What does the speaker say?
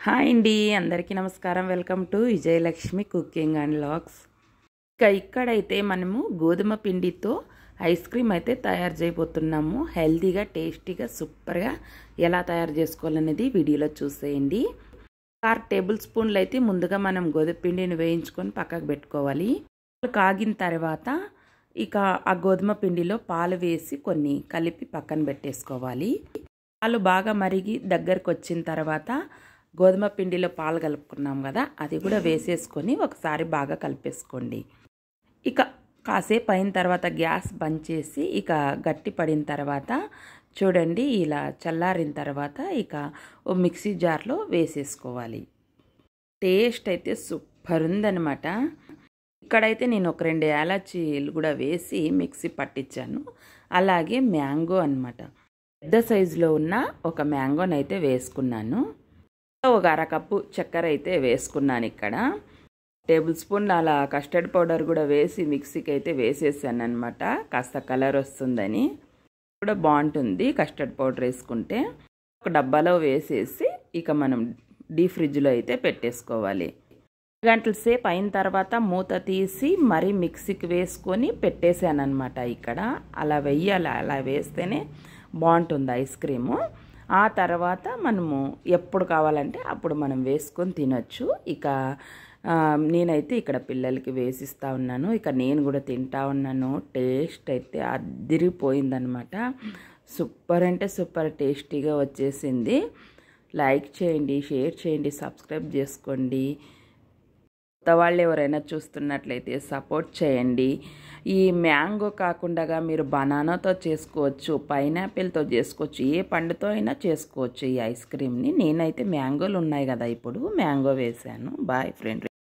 Hi అండి, అందరికీ నమస్కారం. Welcome to Vijayalakshmi cooking and vlogs. ఇక్కడైతే మనము గోధుమ పిండితో ఐస్ క్రీమ్ అయితే తయారు చేయబోతున్నాము. హెల్తీగా, టేస్టీగా, సూపర్గా ఎలా తయారు చేసుకోవాలనేది వీడియోలో చూసేయండి. 6 టేబుల్ స్పూన్లు అయితే ముందుగా మనం గోధుమ పిండిని వేయించుకొని పక్కకు పెట్టుకోవాలి. కాగిన తర్వాత ఇక ఆ గోధుమ పిండిలో పాలు వేసి కొన్ని కలిపి పక్కన పెట్టేసుకోవాలి. పాలు బాగా మరిగి దగ్గరకు వచ్చిన తర్వాత గోధుమ పిండిలో పాలు కలుపుకున్నాం కదా, అది కూడా వేసేసుకొని ఒకసారి బాగా కలిపేసుకోండి. ఇక కాసేపు అయిన తర్వాత గ్యాస్ బంద్ చేసి ఇక గట్టి పడిన తర్వాత చూడండి, ఇలా చల్లారిన తర్వాత ఇక ఓ మిక్సీ జార్లో వేసేసుకోవాలి. టేస్ట్ అయితే సూపర్ ఉందన్నమాట. ఇక్కడైతే నేను ఒక 2 యాలచీలు కూడా వేసి మిక్సీ పట్టించాను. అలాగే మ్యాంగో అన్నమాట, పెద్ద సైజులో ఉన్న ఒక మ్యాంగోని అయితే వేసుకున్నాను. ఒక 1/2 కప్పు చక్కెర అయితే వేసుకున్నాను. ఇక్కడ టేబుల్ స్పూన్ అలా కస్టర్డ్ పౌడర్ కూడా వేసి మిక్సీకి అయితే వేసేసాను అనమాట. కాస్త కలర్ వస్తుందని, కూడా బాగుంటుంది కస్టర్డ్ పౌడర్ వేసుకుంటే. ఒక డబ్బాలో వేసేసి ఇక మనం డీప్ ఫ్రిడ్జ్లో అయితే పెట్టేసుకోవాలి. 2 గంటల సేపు అయిన తర్వాత మూత తీసి మరీ మిక్సీకి వేసుకొని పెట్టేశాను అనమాట. ఇక్కడ అలా వెయ్యాలి, అలా వేస్తేనే బాగుంటుంది ఐస్ క్రీము. ఆ తర్వాత మనము ఎప్పుడు కావాలంటే అప్పుడు మనం వేసుకొని తినొచ్చు. ఇక నేనైతే ఇక్కడ పిల్లలకి వేసిస్తూ ఉన్నాను. ఇక నేను కూడా తింటా ఉన్నాను. టేస్ట్ అయితే అదిరిపోయిందనమాట. సూపర్ అంటే సూపర్ టేస్టీగా వచ్చేసింది. లైక్ చేయండి, షేర్ చేయండి, సబ్స్క్రైబ్ చేసుకోండి. కొత్త వాళ్ళు ఎవరైనా చూస్తున్నట్లయితే సపోర్ట్ చేయండి. ఈ మ్యాంగో కాకుండా మీరు బనానాతో చేసుకోవచ్చు, పైనాపిల్తో చేసుకోవచ్చు, ఏ పండుతో అయినా చేసుకోవచ్చు ఈ ఐస్ క్రీమ్ని. నేనైతే మ్యాంగోలు ఉన్నాయి కదా, ఇప్పుడు మ్యాంగో వేసాను. Boy friend.